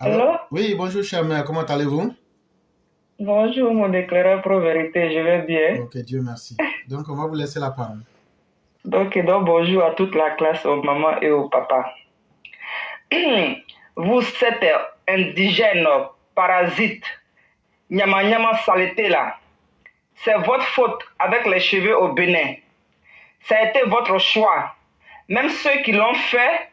Alors, Allô? oui, bonjour cher mère, comment allez-vous? Bonjour, mon éclaireur pro-vérité, je vais bien. Ok, Dieu merci. Donc, on va vous laisser la parole. Donc, bonjour à toute la classe, aux mamans et aux papas. Vous, cet indigène parasite, nyama nyama saleté là, c'est votre faute avec les cheveux au Bénin. Ça a été votre choix. Même ceux qui l'ont fait,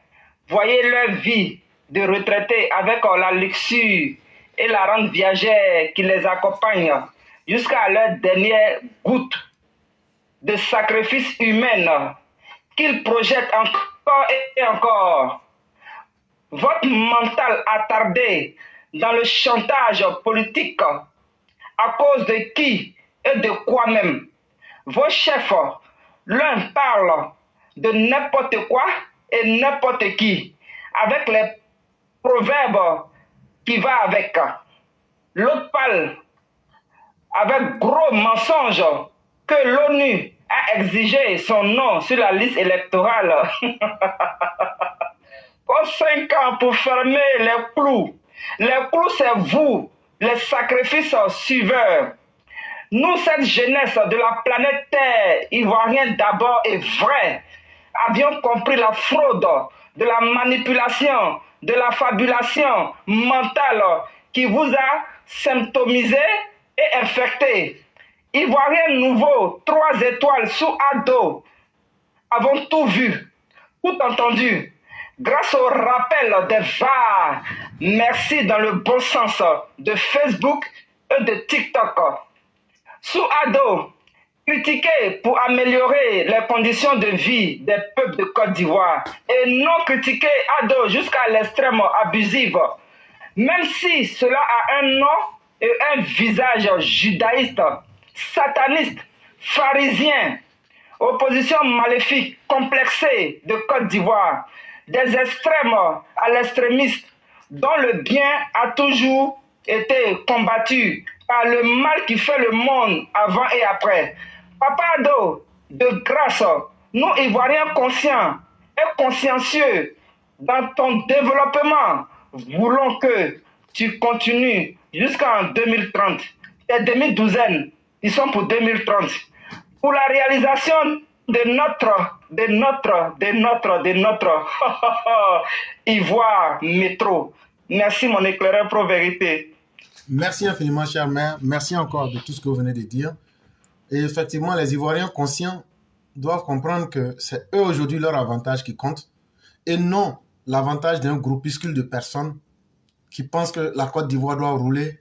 voyez leur vie de retraités avec la luxure et la rente viagère qui les accompagne jusqu'à leur dernière goutte de sacrifice humain qu'ils projettent encore et encore. Votre mental attardé dans le chantage politique à cause de qui et de quoi même. Vos chefs, l'un parle de n'importe quoi et n'importe qui, avec les proverbes qui va avec. L'autre parle avec gros mensonges que l'ONU a exigé son nom sur la liste électorale. Pour 5 ans pour fermer les clous. Les clous, c'est vous, les sacrifices suiveurs. Nous, cette jeunesse de la planète Terre, ivoirien d'abord et vrai, avions compris la fraude, de la manipulation, de la fabulation mentale qui vous a symptomisé et infecté. Ivoirien nouveau, 3 étoiles sous ado, avons tout vu, tout entendu. Grâce au rappel des VAR, merci dans le bon sens de Facebook et de TikTok. Sous ado, critiqué pour améliorer les conditions de vie des peuples de Côte d'Ivoire et non critiqué ado jusqu'à l'extrême abusif. Même si cela a un nom et un visage judaïste, sataniste, pharisien, opposition maléfique, complexée de Côte d'Ivoire, des extrêmes à l'extrémiste, dont le bien a toujours été combattu par le mal qui fait le monde avant et après. Papa Ado, de grâce, nous Ivoiriens conscients et consciencieux dans ton développement, voulons que tu continues jusqu'en 2030. Tes demi-douzaines, ils sont pour 2030 pour la réalisation de notre Ivoire métro. Merci mon éclaireur pro-vérité. Merci infiniment, cher mère. Merci encore de tout ce que vous venez de dire. Et effectivement, les Ivoiriens conscients doivent comprendre que c'est eux aujourd'hui leur avantage qui compte et non l'avantage d'un groupuscule de personnes qui pensent que la Côte d'Ivoire doit rouler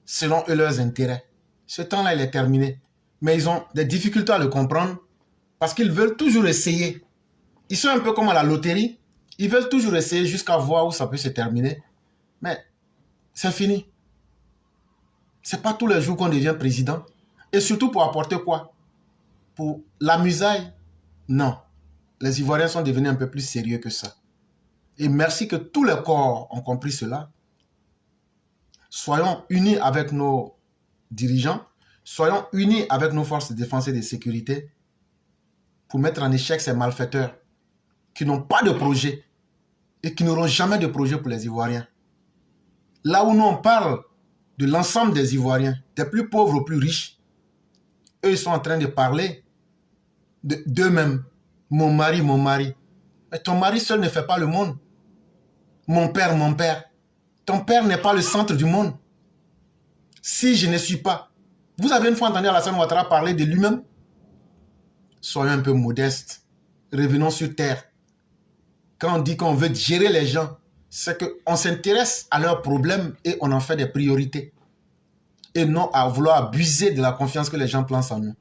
selon eux leurs intérêts. Ce temps-là, il est terminé. Mais ils ont des difficultés à le comprendre parce qu'ils veulent toujours essayer. Ils sont un peu comme à la loterie. Ils veulent toujours essayer jusqu'à voir où ça peut se terminer. Mais c'est fini. C'est pas tous les jours qu'on devient président. Et surtout pour apporter quoi? Pour la musaille? Non. Les Ivoiriens sont devenus un peu plus sérieux que ça. Et merci que tous les corps ont compris cela. Soyons unis avec nos dirigeants. Soyons unis avec nos forces de défense et de sécurité pour mettre en échec ces malfaiteurs qui n'ont pas de projet et qui n'auront jamais de projet pour les Ivoiriens. Là où nous on parle de l'ensemble des Ivoiriens, des plus pauvres aux plus riches, eux ils sont en train de parler d'eux-mêmes. Mon mari, mon mari. Mais ton mari seul ne fait pas le monde. Mon père, mon père. Ton père n'est pas le centre du monde. Si je ne suis pas. Vous avez une fois entendu Alassane Ouattara parler de lui-même? Soyons un peu modestes. Revenons sur terre. Quand on dit qu'on veut gérer les gens, c'est qu'on s'intéresse à leurs problèmes et on en fait des priorités. Et non à vouloir abuser de la confiance que les gens placent en nous.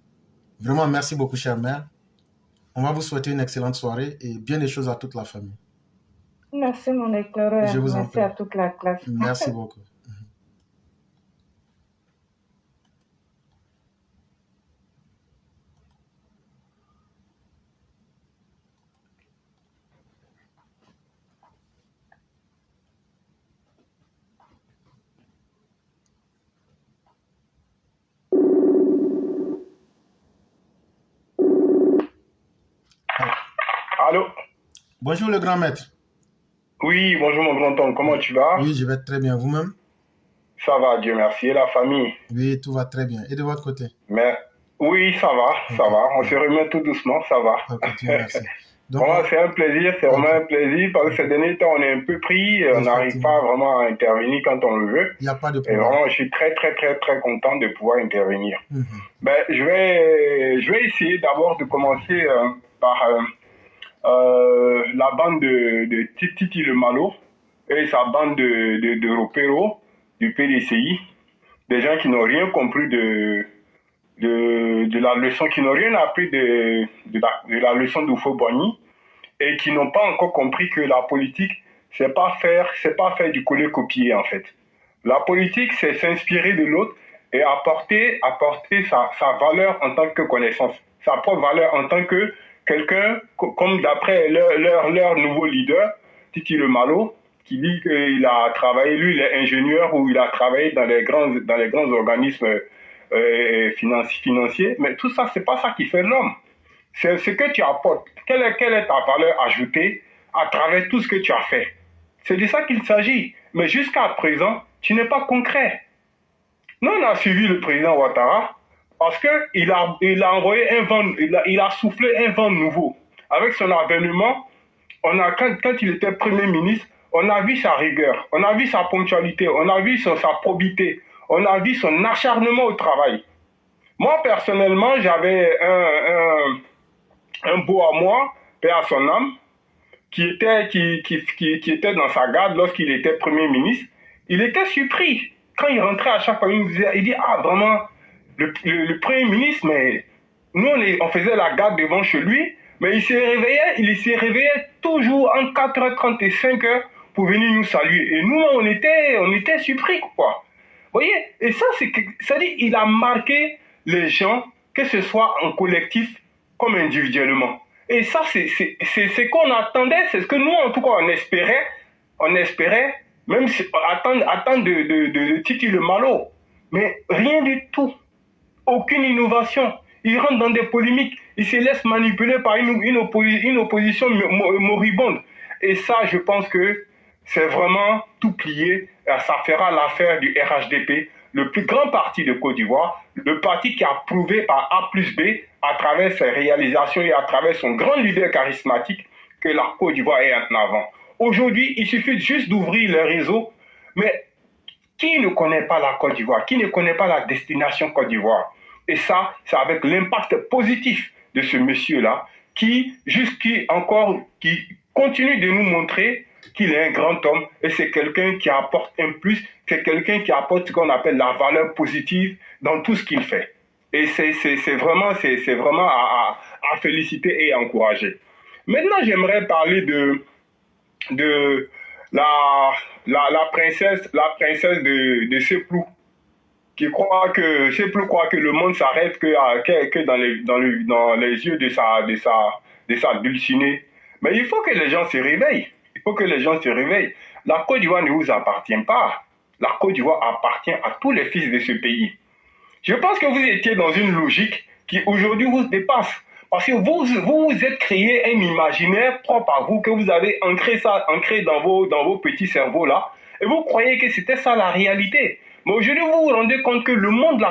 Vraiment, merci beaucoup, chère mère. On va vous souhaiter une excellente soirée et bien des choses à toute la famille. Merci mon Je éclaireur. vous en Merci prie. à toute la classe. Merci beaucoup. Allô? Bonjour le grand maître. Oui, bonjour mon grand-oncle, comment tu vas? Oui, je vais très bien. Vous-même? Ça va, Dieu merci. Et la famille? Oui, tout va très bien. Et de votre côté? Mais oui, ça Ok, va. On se ouais. remet tout doucement, ça va. Ok, Dieu merci. Donc, Vraiment, c'est un plaisir, c'est ok, vraiment un plaisir parce que ok. ces derniers temps, on est un peu pris, on n'arrive pas Effectivement. vraiment à intervenir quand on le veut. Il n'y a pas de Et problème. vraiment, je suis très, très, très, très content de pouvoir intervenir. Mhm. Ben, je vais essayer d'abord de commencer par la bande de Titi Le Malo et sa bande de Ropero du PDCI, des gens qui n'ont rien compris de la leçon, qui n'ont rien appris de la leçon d'Oufo-Boigny et qui n'ont pas encore compris que la politique, c'est pas faire du coller-copier en fait. La politique, c'est s'inspirer de l'autre et apporter sa valeur en tant que connaissance, sa propre valeur en tant que quelqu'un, comme d'après leur nouveau leader, Titi Le Malo, qui dit qu'il a travaillé, lui, il est ingénieur ou il a travaillé dans les grands organismes financiers. Mais tout ça, c'est pas ça qui fait l'homme. C'est ce que tu apportes. Quelle est ta valeur ajoutée à travers tout ce que tu as fait? C'est de ça qu'il s'agit. Mais jusqu'à présent, tu n'es pas concret. Nous, on a suivi le président Ouattara parce qu'il a envoyé un vent, il a soufflé un vent nouveau. Avec son avènement, quand il était Premier ministre, on a vu sa rigueur, on a vu sa ponctualité, on a vu sa probité, on a vu son acharnement au travail. Moi, personnellement, j'avais un beau à moi, paix à son âme, qui était dans sa garde lorsqu'il était Premier ministre. Il était surpris. Quand il rentrait à chaque fois, il dit, ah, vraiment, le Premier ministre, mais nous, on faisait la garde devant chez lui, mais il se réveillait toujours en 4h30 et 5h pour venir nous saluer. Et nous, on était surpris, quoi. Vous voyez? Et ça dit, il a marqué les gens, que ce soit en collectif comme individuellement. Et ça, c'est ce qu'on attendait, c'est ce que nous, en tout cas, on espérait, même attendre de Titi Le Malo. Mais rien du tout. Aucune innovation. Il rentre dans des polémiques. Il se laisse manipuler par une opposition moribonde. Et ça, je pense que c'est vraiment tout plié. Ça fera l'affaire du RHDP, le plus grand parti de Côte d'Ivoire, le parti qui a prouvé par A plus B, à travers ses réalisations et à travers son grand leader charismatique, que la Côte d'Ivoire est en avant. Aujourd'hui, il suffit juste d'ouvrir les réseaux, mais qui ne connaît pas la Côte d'Ivoire? Qui ne connaît pas la destination Côte d'Ivoire? Et ça, c'est avec l'impact positif de ce monsieur-là qui continue de nous montrer qu'il est un grand homme et c'est quelqu'un qui apporte un plus, c'est quelqu'un qui apporte ce qu'on appelle la valeur positive dans tout ce qu'il fait. Et c'est vraiment à féliciter et à encourager. Maintenant, j'aimerais parler de la princesse de Seplou, qui croit que Seplou croit que le monde s'arrête que dans les yeux de sa dulcinée. Mais il faut que les gens se réveillent. Il faut que les gens se réveillent. La Côte d'Ivoire ne vous appartient pas. La Côte d'Ivoire appartient à tous les fils de ce pays. Je pense que vous étiez dans une logique qui aujourd'hui vous dépasse. Parce que vous êtes créé un imaginaire propre à vous, que vous avez ancré dans vos petits cerveaux là, et vous croyez que c'était ça la réalité. Mais aujourd'hui, vous vous rendez compte que le monde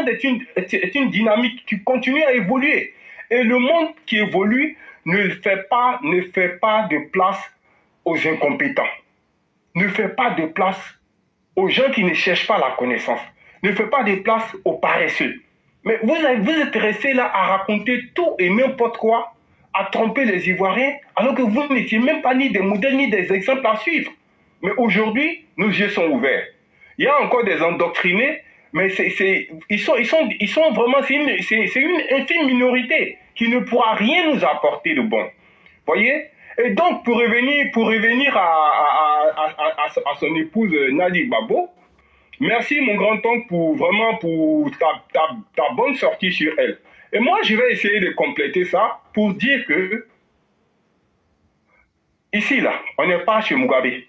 est une dynamique qui continue à évoluer. Et le monde qui évolue ne fait pas de place aux incompétents. Ne fait pas de place aux gens qui ne cherchent pas la connaissance. Ne fait pas de place aux paresseux. Mais vous êtes resté là à raconter tout et n'importe quoi, à tromper les Ivoiriens, alors que vous n'étiez même pas ni des modèles ni des exemples à suivre. Mais aujourd'hui, nos yeux sont ouverts. Il y a encore des endoctrinés, mais ils sont vraiment, c'est une infime minorité qui ne pourra rien nous apporter de bon. Voyez? Et donc, pour revenir à son épouse Nadi Babo, merci mon grand-oncle pour ta bonne sortie sur elle. Et moi, je vais essayer de compléter ça pour dire que ici, là, on n'est pas chez Mugabe.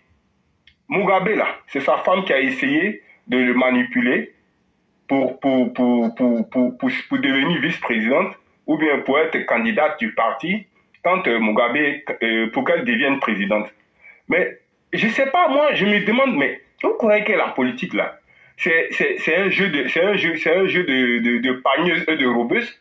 Mugabe, là, c'est sa femme qui a essayé de le manipuler pour devenir vice-présidente ou bien pour être candidate du parti quand Mugabe, pour qu'elle devienne présidente. Mais je ne sais pas, moi, je me demande, mais vous croyez que la politique, là, c'est un jeu de pagneuse et de robeuse.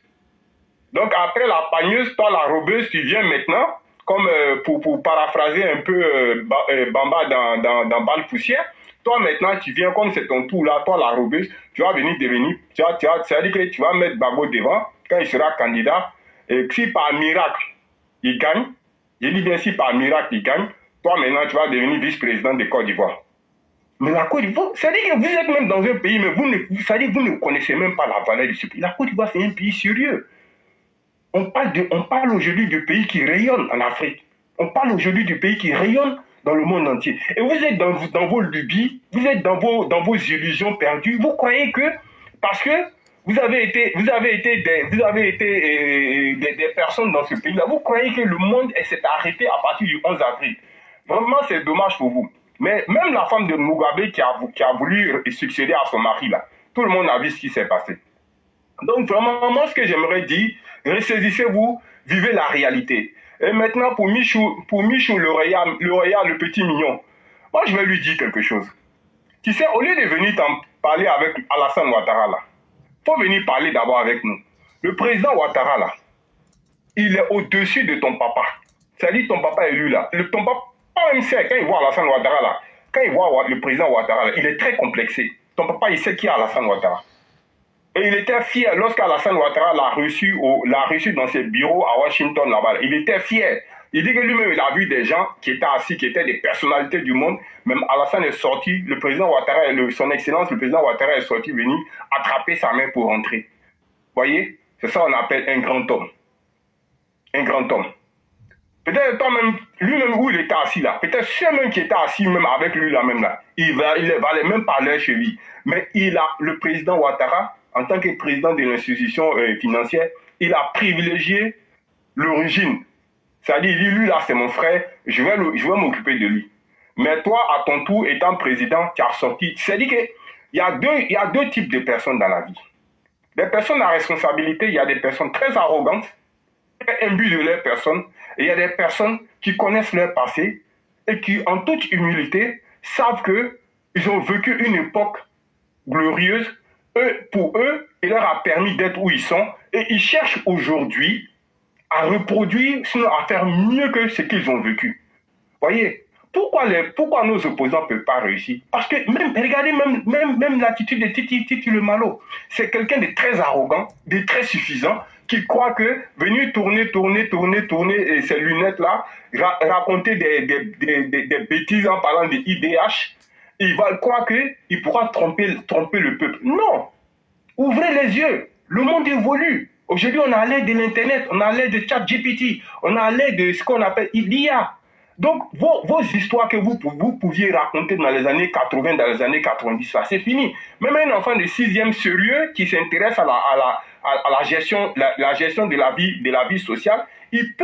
Donc après la pagneuse, toi la robeuse, tu viens maintenant, comme pour paraphraser un peu Bamba dans Balle Poussière, toi maintenant tu viens comme c'est ton tour là, toi la robeuse, tu vas venir devenir, ça veut dire que tu vas mettre Gbagbo devant quand il sera candidat, et si par miracle il gagne, je dis bien si par miracle il gagne, toi maintenant tu vas devenir vice-président de Côte d'Ivoire. Mais la Côte d'Ivoire, c'est-à-dire que vous êtes même dans un pays, mais vous ne connaissez même pas la valeur de ce pays. La Côte d'Ivoire, c'est un pays sérieux. On parle aujourd'hui du pays qui rayonne en Afrique. On parle aujourd'hui du pays qui rayonne dans le monde entier. Et vous êtes dans vos lubies, vous êtes dans vos illusions perdues. Vous croyez que, parce que vous avez été des personnes dans ce pays-là, vous croyez que le monde s'est arrêté à partir du 11 avril. Vraiment, c'est dommage pour vous. Mais même la femme de Mugabe qui a voulu succéder à son mari, là, tout le monde a vu ce qui s'est passé. Donc vraiment, moi, ce que j'aimerais dire, ressaisissez-vous, vivez la réalité. Et maintenant, pour Michou le petit mignon, moi, je vais lui dire quelque chose. Tu sais, au lieu de venir t'en parler avec Alassane Ouattara, là, faut venir parler d'abord avec nous. Le président Ouattara, là, il est au-dessus de ton papa. C'est-à-dire, ton papa est lui, là. Ton papa, même sait, quand il voit Alassane Ouattara, là, quand il voit le président Ouattara, là, il est très complexé. Ton papa, il sait qui est Alassane Ouattara. Et il était fier lorsqu'Alassane Ouattara l'a reçu dans ses bureaux à Washington là-bas. Il était fier. Il dit que lui-même, il a vu des gens qui étaient assis, qui étaient des personnalités du monde. Même Alassane est sorti, le président Ouattara, son excellence, le président Ouattara est sorti venir attraper sa main pour rentrer. Vous voyez? C'est ça qu'on appelle un grand homme. Un grand homme. Peut-être toi-même, lui-même où il était assis là, peut-être ceux même qui étaient assis même avec lui là même là, il ne valait même pas leur cheville. Mais le président Ouattara, en tant que président de l'institution financière, il a privilégié l'origine. C'est-à-dire, il dit, lui là, c'est mon frère, je vais m'occuper de lui. Mais toi, à ton tour, étant président, tu as sorti. C'est-à-dire qu'il y a deux types de personnes dans la vie. Des personnes à responsabilité, il y a des personnes très arrogantes, imbues de leur personne, et il y a des personnes qui connaissent leur passé et qui, en toute humilité, savent qu'ils ont vécu une époque glorieuse. Pour eux, il leur a permis d'être où ils sont et ils cherchent aujourd'hui à reproduire, sinon à faire mieux que ce qu'ils ont vécu. Voyez, pourquoi nos opposants ne peuvent pas réussir? Parce que regardez même l'attitude de Titi Le Malo. C'est quelqu'un de très arrogant, de très suffisant, qui croit que venir tourner ses lunettes-là, raconter des bêtises en parlant de IDH, il va croire qu'il pourra tromper le peuple. Non! Ouvrez les yeux. Le monde évolue. Aujourd'hui, on a l'aide de l'Internet, on a l'aide de ChatGPT, on a l'aide de ce qu'on appelle l'IA. Donc, vos histoires que vous pouviez raconter dans les années 80, dans les années 90, là, c'est fini. Même un enfant de 6e sérieux qui s'intéresse à la gestion de la vie sociale, il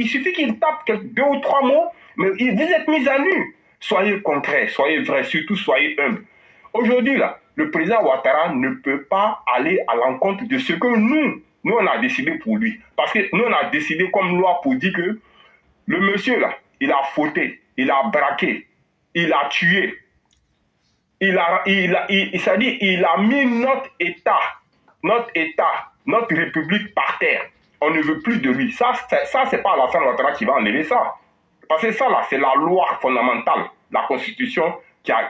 suffit qu'il tape 2 ou 3 mots, mais vous êtes mis à nu. Soyez concret, soyez vrai, surtout soyez humble. Aujourd'hui, là, le président Ouattara ne peut pas aller à l'encontre de ce que nous on a décidé pour lui. Parce que nous, on a décidé comme loi pour dire que le monsieur, là, il a fauté, il a braqué, il a tué, il a mis notre État, notre République par terre. On ne veut plus de lui. Ça c'est pas Alassane Ouattara qui va enlever ça. Parce que ça, là, c'est la loi fondamentale, la Constitution qui a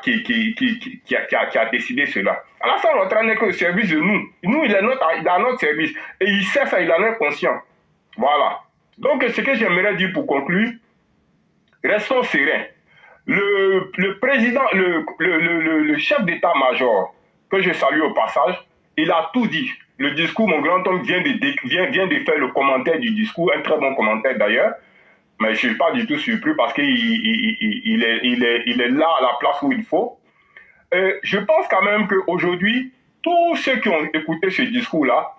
décidé cela. Alassane Ouattara n'est que au service de nous. Nous, il est à notre service. Et il sait ça, il en est conscient. Voilà. Donc, ce que j'aimerais dire pour conclure, restons sereins. Le président, le chef d'état-major, que je salue au passage, il a tout dit. Le discours, mon grand homme vient de faire le commentaire du discours, un très bon commentaire d'ailleurs. Mais je ne suis pas du tout surpris parce qu'il est là à la place où il faut. Je pense quand même qu'aujourd'hui, tous ceux qui ont écouté ce discours-là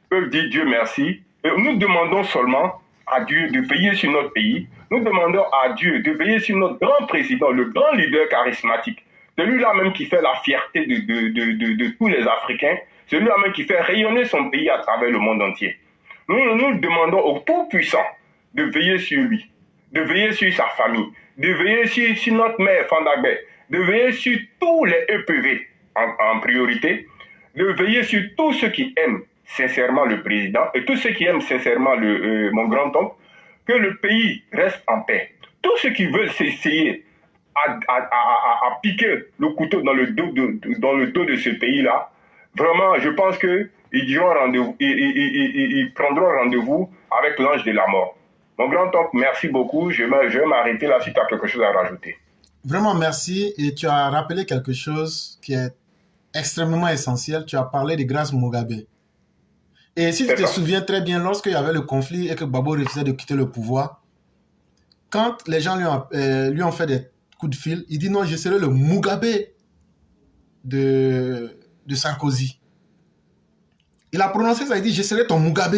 peuvent dire Dieu merci. Et nous demandons seulement à Dieu de veiller sur notre pays. Nous demandons à Dieu de veiller sur notre grand président, le grand leader charismatique. Celui-là même qui fait la fierté de tous les Africains. Celui-là même qui fait rayonner son pays à travers le monde entier. Nous demandons au Tout-Puissant de veiller sur lui. de veiller sur sa famille, de veiller sur notre mère Fandagbe, de veiller sur tous les EPV en priorité, de veiller sur tous ceux qui aiment sincèrement le président et tous ceux qui aiment sincèrement mon grand-oncle, que le pays reste en paix. Tous ceux qui veulent s'essayer à piquer le couteau dans le dos de ce pays-là, vraiment, je pense ils prendront rendez-vous avec l'ange de la mort. Mon grand-oncle, merci beaucoup. Je vais m'arrêter là si tu as quelque chose à rajouter. Vraiment, merci. Et tu as rappelé quelque chose qui est extrêmement essentiel. Tu as parlé de Grace Mugabe. Et si tu te souviens très bien, lorsqu'il y avait le conflit et que Gbagbo refusait de quitter le pouvoir, quand les gens lui ont fait des coups de fil, il dit non, je serai le Mugabe de Sarkozy. Il a prononcé ça, il dit je serai ton Mugabe.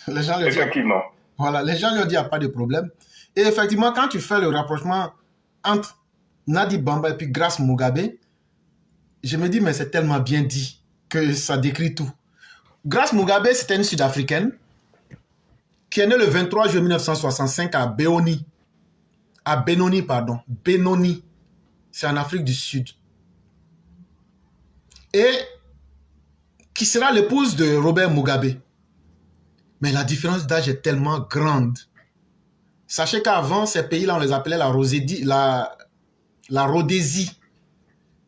Les gens lui Effectivement. Voilà, les gens lui ont dit il n'y a pas de problème. Et effectivement, quand tu fais le rapprochement entre Nadi Bamba et puis Grace Mugabe, je me dis mais c'est tellement bien dit que ça décrit tout. Grace Mugabe, c'était une Sud-Africaine qui est née le 23 juillet 1965 à Benoni. À Benoni, pardon. Benoni. C'est en Afrique du Sud. Et qui sera l'épouse de Robert Mugabe. Mais la différence d'âge est tellement grande. Sachez qu'avant, ces pays-là, on les appelait la Rhodésie.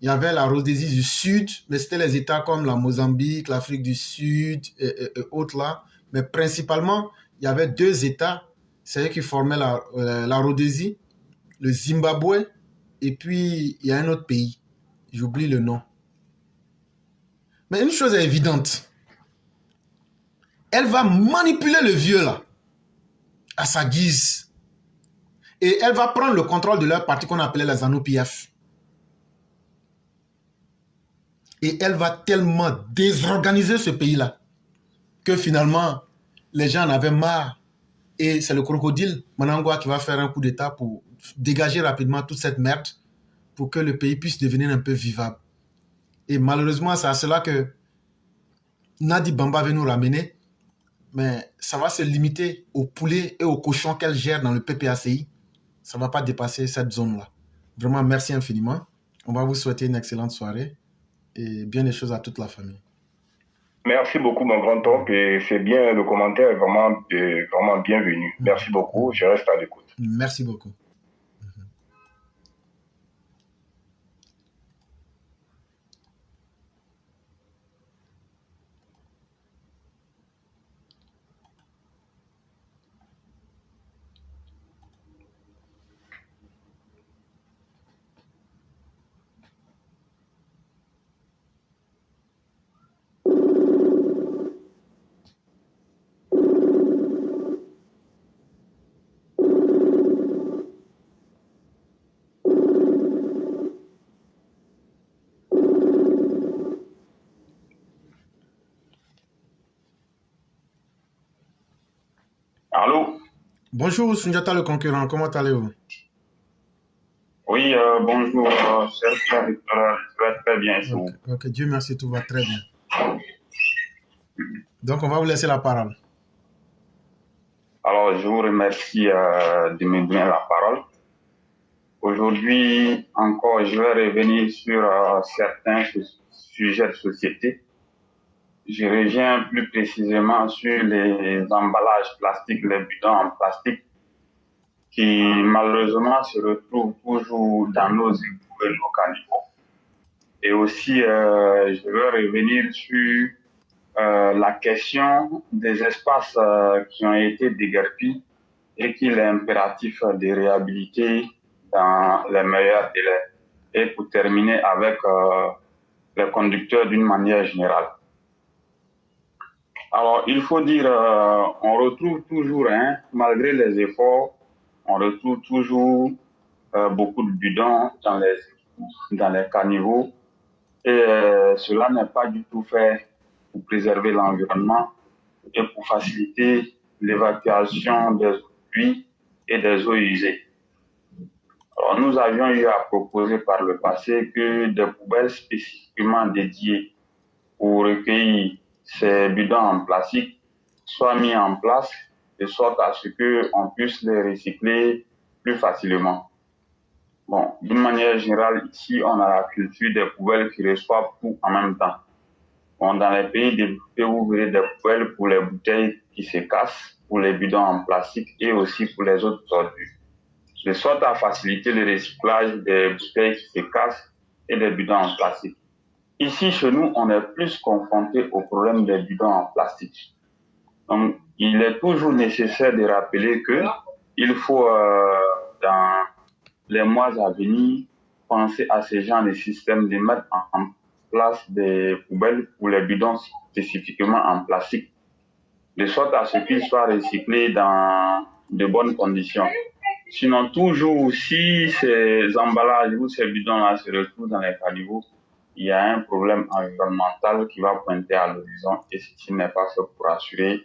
Il y avait la Rhodésie du Sud, mais c'était les États comme la Mozambique, l'Afrique du Sud et autres là. Mais principalement, il y avait deux États, c'est eux qui formaient la Rhodésie, le Zimbabwe, et puis il y a un autre pays. J'oublie le nom. Mais une chose est évidente. Elle va manipuler le vieux là, à sa guise. Et elle va prendre le contrôle de leur parti qu'on appelait les ZANU-PF. Et elle va tellement désorganiser ce pays-là que finalement, les gens en avaient marre. Et c'est le crocodile Manangwa qui va faire un coup d'État pour dégager rapidement toute cette merde pour que le pays puisse devenir un peu vivable. Et malheureusement, c'est à cela que Nadi Bamba veut nous ramener. Mais ça va se limiter aux poulets et aux cochons qu'elle gère dans le PPACI. Ça ne va pas dépasser cette zone-là. Vraiment, merci infiniment. On va vous souhaiter une excellente soirée et bien des choses à toute la famille. Merci beaucoup, mon grand-oncle. Et c'est bien, le commentaire est vraiment bienvenu. Merci beaucoup. Je reste à l'écoute. Merci beaucoup. Allô? Bonjour, Sunjata le concurrent, comment allez-vous? Oui, bonjour, cher frère, je vais très bien. Ok, Dieu merci, tout va très bien. Donc, on va vous laisser la parole. Alors, je vous remercie de me donner la parole. Aujourd'hui, encore, je vais revenir sur certains sujets de société. Je reviens plus précisément sur les emballages plastiques, les bidons en plastique, qui malheureusement se retrouvent toujours dans nos égouts et nos caniveaux. Et aussi, je vais revenir sur la question des espaces qui ont été déguerpis et qu'il est impératif de réhabiliter dans les meilleurs délais. Et pour terminer avec les conducteurs d'une manière générale. Alors, il faut dire, on retrouve toujours, malgré les efforts, on retrouve toujours beaucoup de bidons dans les caniveaux. Et cela n'est pas du tout fait pour préserver l'environnement et pour faciliter l'évacuation des eaux de pluie et des eaux usées. Alors, nous avions eu à proposer par le passé que des poubelles spécifiquement dédiées pour recueillir ces bidons en plastique soient mis en place de sorte à ce qu'on puisse les recycler plus facilement. Bon, d'une manière générale, ici, on a la culture des poubelles qui reçoivent tout en même temps. Bon, dans les pays développés, vous verrez des poubelles pour les bouteilles qui se cassent, pour les bidons en plastique et aussi pour les autres ordures. De sorte à faciliter le recyclage des bouteilles qui se cassent et des bidons en plastique. Ici, chez nous, on est plus confronté au problème des bidons en plastique. Donc, il est toujours nécessaire de rappeler que il faut, dans les mois à venir, penser à ces genres de systèmes, de mettre en place des poubelles pour les bidons spécifiquement en plastique, de sorte à ce qu'ils soient recyclés dans de bonnes conditions. Sinon, toujours, si ces emballages ou ces bidons-là se retrouvent dans les caniveaux, il y a un problème environnemental qui va pointer à l'horizon et ceci n'est pas fait pour assurer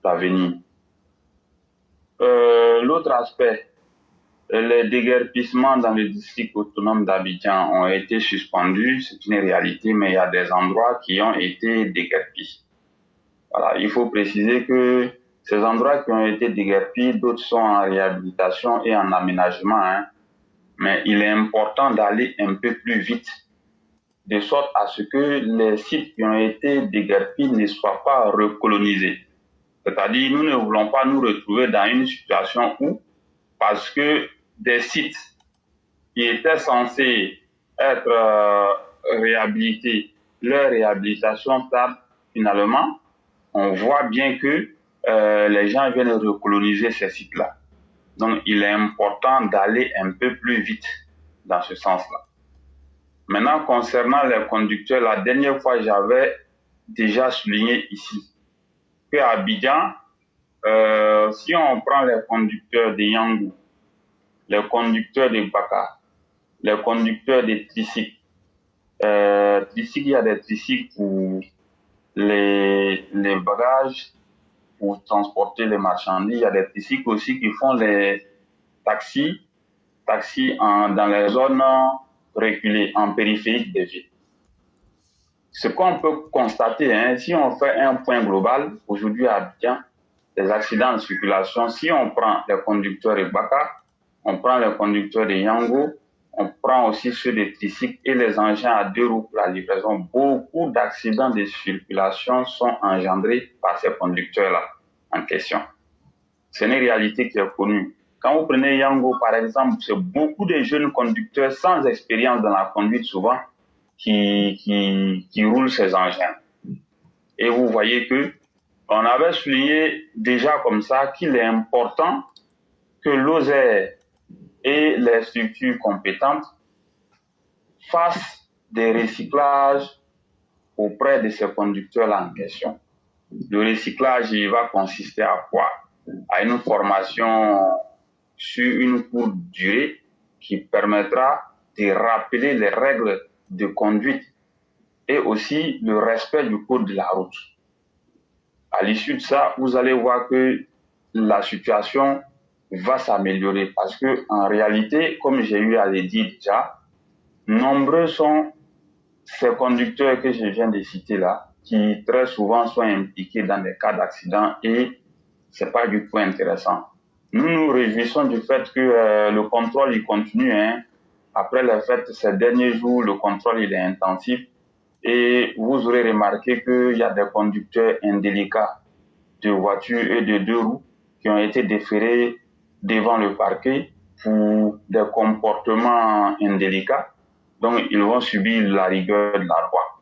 l'avenir. L'autre aspect, les déguerpissements dans le district autonome d'Abidjan ont été suspendus, c'est une réalité, mais il y a des endroits qui ont été déguerpis. Voilà, il faut préciser que ces endroits qui ont été déguerpis, d'autres sont en réhabilitation et en aménagement, hein. Mais il est important d'aller un peu plus vite, de sorte à ce que les sites qui ont été déguerpis ne soient pas recolonisés. C'est-à-dire, nous ne voulons pas nous retrouver dans une situation où, parce que des sites qui étaient censés être réhabilités, leur réhabilitation tarde finalement, on voit bien que les gens viennent recoloniser ces sites-là. Donc, il est important d'aller un peu plus vite dans ce sens-là. Maintenant, concernant les conducteurs, la dernière fois, j'avais déjà souligné ici qu'à Abidjan, si on prend les conducteurs de Yangou, les conducteurs de Baka, les conducteurs de tricycles, il y a des tricycles pour les bagages, pour transporter les marchandises. Il y a des tricycles aussi qui font les taxis dans les zones reculées, en périphérie des villes. Ce qu'on peut constater, hein, si on fait un point global, aujourd'hui à Abidjan, les accidents de circulation, si on prend les conducteurs de Baka, on prend les conducteurs de Yango, on prend aussi ceux de tricycles et les engins à deux roues pour la livraison. Beaucoup d'accidents de circulation sont engendrés par ces conducteurs-là en question. C'est une réalité qui est connue. Quand vous prenez Yango, par exemple, c'est beaucoup de jeunes conducteurs sans expérience dans la conduite souvent qui roulent ces engins. Et vous voyez que on avait souligné déjà comme ça qu'il est important que l'OSER et les structures compétentes fassent des recyclages auprès de ces conducteurs-là en question. Le recyclage, il va consister à quoi? À une formation sur une courte durée qui permettra de rappeler les règles de conduite et aussi le respect du code de la route. À l'issue de ça, vous allez voir que la situation va s'améliorer parce que en réalité, comme j'ai eu à le dire déjà, nombreux sont ces conducteurs que je viens de citer là, qui très souvent sont impliqués dans des cas d'accident et c'est pas du tout intéressant. Nous nous réjouissons du fait que le contrôle il continue. Hein. Après les fêtes, ces derniers jours, le contrôle il est intensif et vous aurez remarqué qu'il y a des conducteurs indélicats de voitures et de deux roues qui ont été déférés devant le parquet pour des comportements indélicats. Donc, ils vont subir la rigueur de la loi,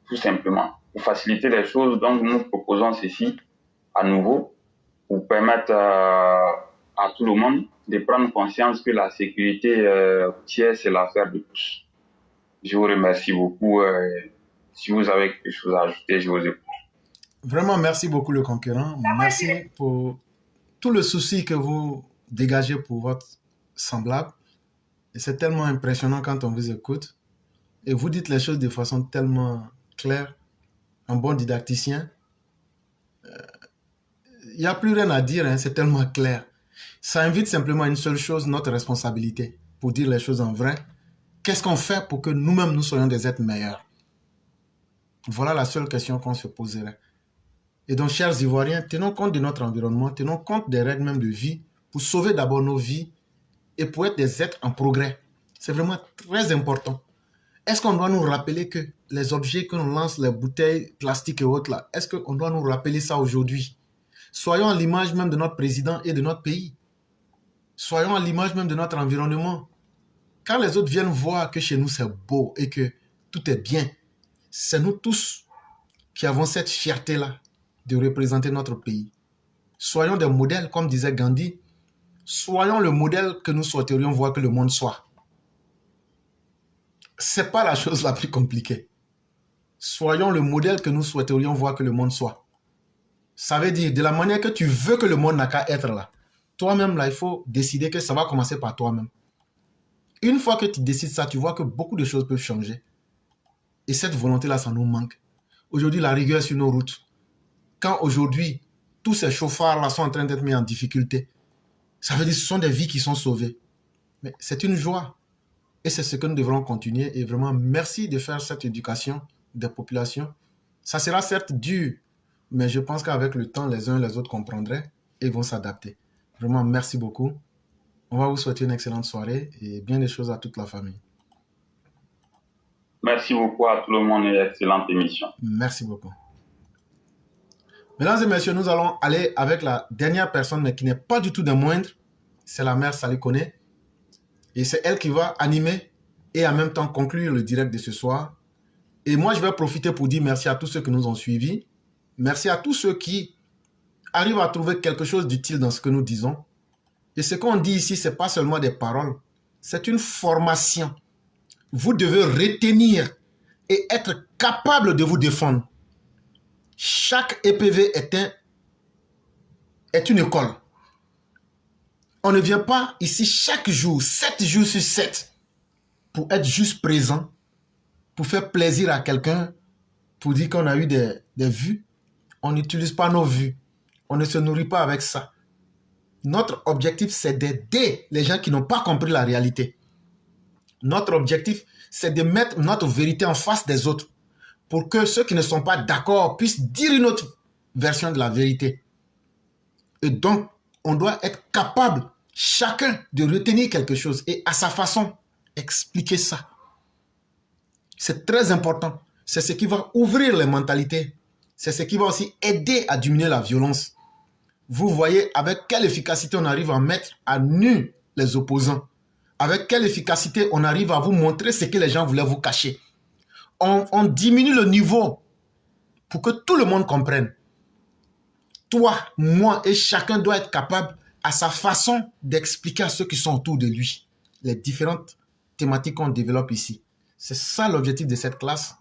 tout simplement. Pour faciliter les choses, donc, nous proposons ceci à nouveau pour permettre à tout le monde de prendre conscience que la sécurité routière, c'est l'affaire de tous. Je vous remercie beaucoup. Si vous avez quelque chose à ajouter, je vous écoute. Vraiment, merci beaucoup le concurrent. Merci pour tout le souci que vous dégagez pour votre semblable. Et c'est tellement impressionnant quand on vous écoute. Et vous dites les choses de façon tellement claire. Un bon didacticien. Il n'y a plus rien à dire, hein, c'est tellement clair. Ça invite simplement une seule chose, notre responsabilité, pour dire les choses en vrai. Qu'est-ce qu'on fait pour que nous-mêmes, nous soyons des êtres meilleurs? Voilà la seule question qu'on se poserait. Et donc, chers Ivoiriens, tenons compte de notre environnement, tenons compte des règles même de vie pour sauver d'abord nos vies et pour être des êtres en progrès. C'est vraiment très important. Est-ce qu'on doit nous rappeler que les objets que l'on lance, les bouteilles plastiques et autres là, est-ce qu'on doit nous rappeler ça aujourd'hui? Soyons à l'image même de notre président et de notre pays. Soyons à l'image même de notre environnement. Quand les autres viennent voir que chez nous c'est beau et que tout est bien, c'est nous tous qui avons cette fierté-là de représenter notre pays. Soyons des modèles, comme disait Gandhi. Soyons le modèle que nous souhaiterions voir que le monde soit. C'est pas la chose la plus compliquée. Soyons le modèle que nous souhaiterions voir que le monde soit. Ça veut dire, de la manière que tu veux que le monde n'a qu'à être là. Toi-même, là, il faut décider que ça va commencer par toi-même. Une fois que tu décides ça, tu vois que beaucoup de choses peuvent changer. Et cette volonté-là, ça nous manque. Aujourd'hui, la rigueur sur nos routes. Quand aujourd'hui, tous ces chauffards-là sont en train d'être mis en difficulté, ça veut dire que ce sont des vies qui sont sauvées. Mais c'est une joie. Et c'est ce que nous devrons continuer. Et vraiment, merci de faire cette éducation des populations. Ça sera certes dur, mais je pense qu'avec le temps, les uns et les autres comprendraient et vont s'adapter. Vraiment, merci beaucoup. On va vous souhaiter une excellente soirée et bien des choses à toute la famille. Merci beaucoup à tout le monde et excellente émission. Merci beaucoup. Mesdames et messieurs, nous allons aller avec la dernière personne, mais qui n'est pas du tout des moindres. C'est la mère Salih Koné. Et c'est elle qui va animer et en même temps conclure le direct de ce soir. Et moi, je vais profiter pour dire merci à tous ceux qui nous ont suivis. Merci à tous ceux qui arrivent à trouver quelque chose d'utile dans ce que nous disons. Et ce qu'on dit ici, ce n'est pas seulement des paroles. C'est une formation. Vous devez retenir et être capable de vous défendre. Chaque EPV est une école. On ne vient pas ici chaque jour, 7 jours sur 7, pour être juste présent, pour faire plaisir à quelqu'un, pour dire qu'on a eu des vues. On n'utilise pas nos vues. On ne se nourrit pas avec ça. Notre objectif, c'est d'aider les gens qui n'ont pas compris la réalité. Notre objectif, c'est de mettre notre vérité en face des autres pour que ceux qui ne sont pas d'accord puissent dire une autre version de la vérité. Et donc, on doit être capable, chacun, de retenir quelque chose et à sa façon, expliquer ça. C'est très important. C'est ce qui va ouvrir les mentalités. C'est ce qui va aussi aider à diminuer la violence. Vous voyez avec quelle efficacité on arrive à mettre à nu les opposants. Avec quelle efficacité on arrive à vous montrer ce que les gens voulaient vous cacher. On diminue le niveau pour que tout le monde comprenne. Toi, moi et chacun doit être capable à sa façon d'expliquer à ceux qui sont autour de lui les différentes thématiques qu'on développe ici. C'est ça l'objectif de cette classe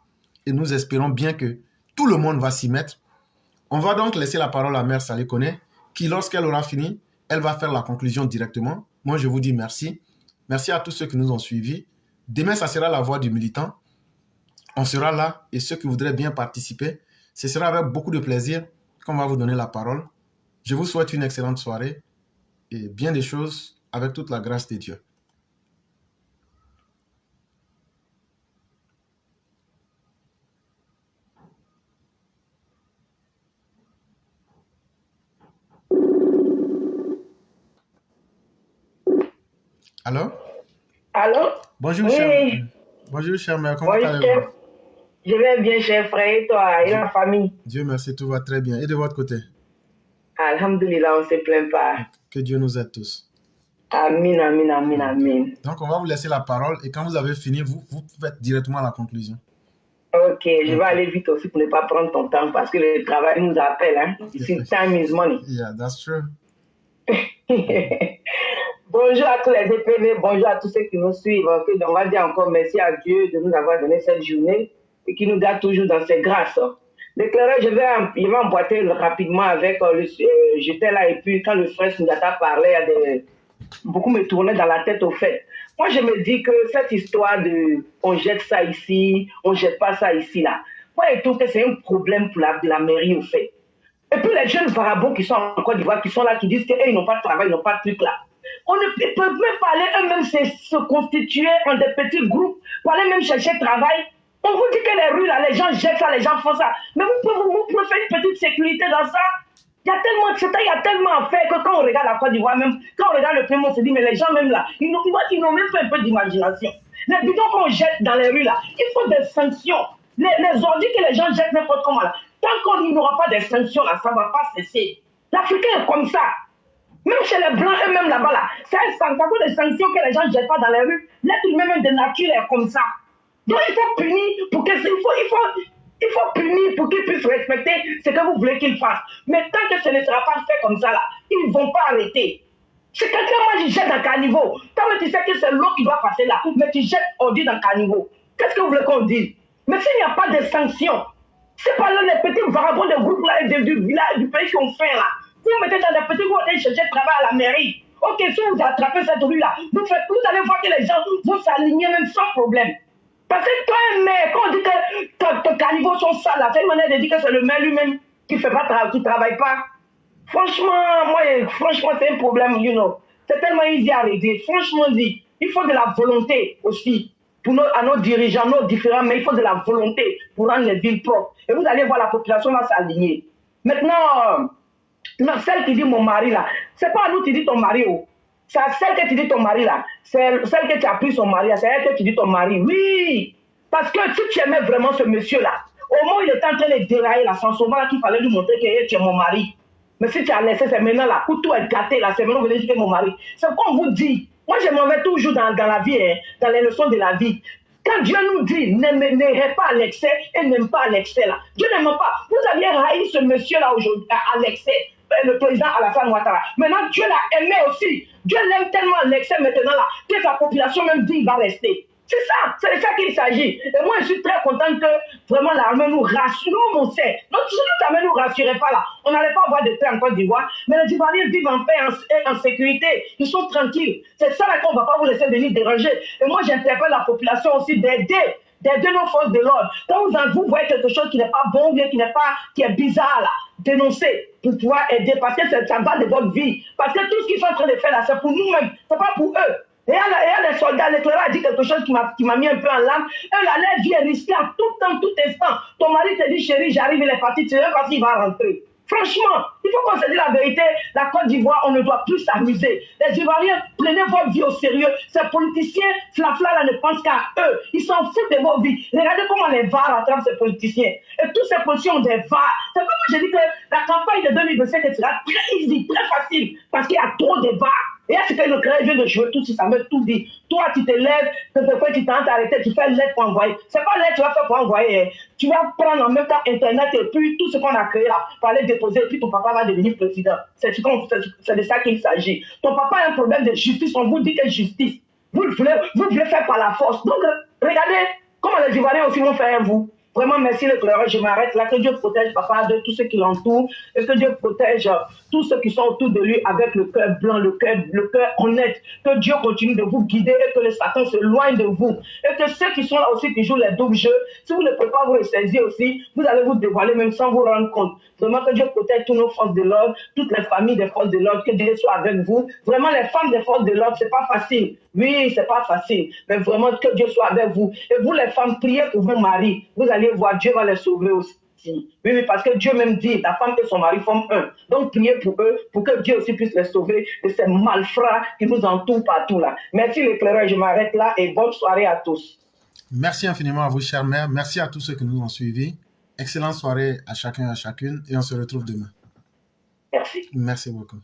et nous espérons bien que tout le monde va s'y mettre. On va donc laisser la parole à Mère Salih Koné qui, lorsqu'elle aura fini, elle va faire la conclusion directement. Moi, je vous dis merci. Merci à tous ceux qui nous ont suivis. Demain, ça sera la voix du militant. On sera là et ceux qui voudraient bien participer, ce sera avec beaucoup de plaisir qu'on va vous donner la parole. Je vous souhaite une excellente soirée et bien des choses avec toute la grâce de Dieu. Allô? Allô? Bonjour, oui. Bonjour, chère mère. Comment allez-vous? Je vais bien, cher frère, et toi, et la famille? Dieu merci, tout va très bien. Et de votre côté? Alhamdulillah, on ne se plaint pas. Que Dieu nous aide tous. Amin, amin, amin, amin. Donc, on va vous laisser la parole et quand vous avez fini, vous faites directement la conclusion. Ok, je vais aller vite aussi pour ne pas prendre ton temps parce que le travail nous appelle. Hein? Ici, time is money. Yeah, that's true. Bonjour à tous les EPV, bonjour à tous ceux qui nous suivent. On va dire encore merci à Dieu de nous avoir donné cette journée et qui nous garde toujours dans ses grâces. L'éclairage, je vais emboîter rapidement avec j'étais là et puis quand le frère Sundiata parlait, beaucoup me tournaient dans la tête au fait. Moi, je me dis que cette histoire de on jette ça ici, on jette pas ça ici, là, moi, je trouve que c'est un problème pour la mairie, au fait. Et puis les jeunes varabons qui sont en Côte d'Ivoire, qui sont là, qui disent qu'ils n'ont pas de travail, ils n'ont pas de truc là. Ils peuvent même pas aller eux-mêmes se constituer en des petits groupes pour aller même chercher travail. On vous dit que les rues, là, les gens jettent ça, les gens font ça. Mais vous pouvez faire une petite sécurité dans ça. Il y a tellement à faire que quand on regarde la Côte d'Ivoire, même quand on regarde le pays, on se dit, mais les gens même là, ils n'ont même pas un peu d'imagination. Les bidons qu'on jette dans les rues là, il faut des sanctions. Les ordures que les gens jettent n'importe comment là. Tant qu'il n'y aura pas de sanctions là, ça ne va pas cesser. L'Africain est comme ça. Même chez les Blancs eux-mêmes là-bas là, c'est à cause des sanctions que les gens ne jettent pas dans les rues. L'être humain même de nature est comme ça. Donc il faut punir pour que il faut punir pour qu'ils puissent respecter ce que vous voulez qu'ils fassent. Mais tant que ce ne sera pas fait comme ça là, ils ne vont pas arrêter. C'est quelqu'un moi je jette dans le caniveau. Tant que tu sais que c'est l'eau qui doit passer là, mais tu jettes ordures dans le caniveau. Qu'est-ce que vous voulez qu'on dise? Mais s'il n'y a pas de sanctions, c'est pas là les petits vagabonds de groupe là, du village, du pays qui ont faim là. Vous mettez dans les petits, vous allez chercher travail à la mairie. Ok, si vous attrapez cette rue là, vous allez voir que les gens vont s'aligner même sans problème. Parce que toi, un maire, quand on dit que tes caniveaux sont sales, c'est une manière de dire que c'est le maire lui-même qui ne travaille pas. Franchement, c'est un problème, you know. C'est tellement easy à régler. Franchement dit, il faut de la volonté aussi pour à nos dirigeants, nos différents, mais il faut de la volonté pour rendre les villes propres. Et vous allez voir la population va s'aligner. Maintenant, celle qui dit mon mari là, c'est pas à nous qui dit ton mari. Oh. C'est à celle que tu dis ton mari là, c'est celle que tu as pris son mari là, c'est elle que tu dis ton mari. Oui, parce que si tu aimais vraiment ce monsieur là, au moins il était en train de dérailler là, sans souvent qu'il fallait lui montrer que tu es mon mari. Mais si tu as laissé, c'est maintenant là, où tout est gâté là, c'est maintenant que vous dites que mon mari. C'est comme vous dit, moi je m'en vais toujours dans la vie, hein, dans les leçons de la vie. Quand Dieu nous dit, n'aimez pas à l'excès et n'aime pas à l'excès là. Dieu n'aime pas. Vous aviez haï ce monsieur là aujourd'hui à l'excès. Le président Alassane Ouattara. Maintenant, Dieu l'a aimé aussi. Dieu l'aime tellement à l'excès maintenant là, que sa population même dit qu'il va rester. C'est ça, qu'il s'agit. Et moi, je suis très content que vraiment l'armée nous rassure. Nous, on sait. Donc, si l'armée ne nous rassurait pas là, on n'allait pas avoir de paix en Côte d'Ivoire. Mais les Ivoiriens vivent en paix et en sécurité. Ils sont tranquilles. C'est ça là qu'on ne va pas vous laisser venir déranger. Et moi, j'interpelle la population aussi d'aider nos forces de l'ordre. Quand vous voyez quelque chose qui n'est pas bon, ou bien qui est bizarre là, dénoncer pour pouvoir aider parce que ça va de votre vie. Parce que tout ce qu'ils sont en train de faire là, c'est pour nous-mêmes, c'est pas pour eux. Et il y a les soldats, l'éclaireur a dit quelque chose qui m'a mis un peu en larmes. Eux, là, leur vie est risquée à tout temps, tout instant. Ton mari te dit, chérie, j'arrive, il est parti, tu sais pas s'il va rentrer. Franchement, il faut qu'on se dise la vérité. La Côte d'Ivoire, on ne doit plus s'amuser. Les Ivoiriens, prenez votre vie au sérieux. Ces politiciens, flafla là, ne pensent qu'à eux. Ils s'en foutent de vos vies. Regardez comment les VAR attrapent ces politiciens. Et tous ces politiciens ont des VAR. C'est comme moi, j'ai dit que la campagne de 2025 sera très easy, très facile, parce qu'il y a trop de VAR. Et est-ce que le créateur vient de jouer tout ça veut tout dire. Toi, tu te lèves, tu t'en arrêté, tu fais lettre pour envoyer. C'est pas lettre, tu vas faire pour envoyer. Tu vas prendre en même temps Internet et puis tout ce qu'on a créé là, pour aller déposer, et puis ton papa va devenir président. C'est de ça qu'il s'agit. Ton papa a un problème de justice, on vous dit que justice. Vous voulez faire par la force. Donc, regardez comment les Ivoiriens aussi vont faire vous. Vraiment, merci l'éclaireur, je m'arrête là. Que Dieu protège papa de tous ceux qui l'entourent et que Dieu protège tous ceux qui sont autour de lui avec le cœur blanc, le cœur honnête. Que Dieu continue de vous guider et que le Satan se loigne de vous. Et que ceux qui sont là aussi, qui jouent les doubles jeux, si vous ne pouvez pas vous ressaisir aussi, vous allez vous dévoiler même sans vous rendre compte. Vraiment que Dieu protège tous nos forces de l'ordre, toutes les familles des forces de l'ordre, que Dieu soit avec vous. Vraiment, les femmes des forces de l'ordre, c'est pas facile. Oui, c'est pas facile. Mais vraiment, que Dieu soit avec vous. Et vous, les femmes, priez pour vos maris. Vous allez voir, Dieu va les sauver aussi. Oui, parce que Dieu même dit, la femme et son mari forment un. Donc, priez pour eux, pour que Dieu aussi puisse les sauver de ces malfrats qui nous entourent partout là. Merci l'éclaireur, je m'arrête là et bonne soirée à tous. Merci infiniment à vous, chère mère. Merci à tous ceux qui nous ont suivis. Excellente soirée à chacun et à chacune et on se retrouve demain. Merci. Merci beaucoup.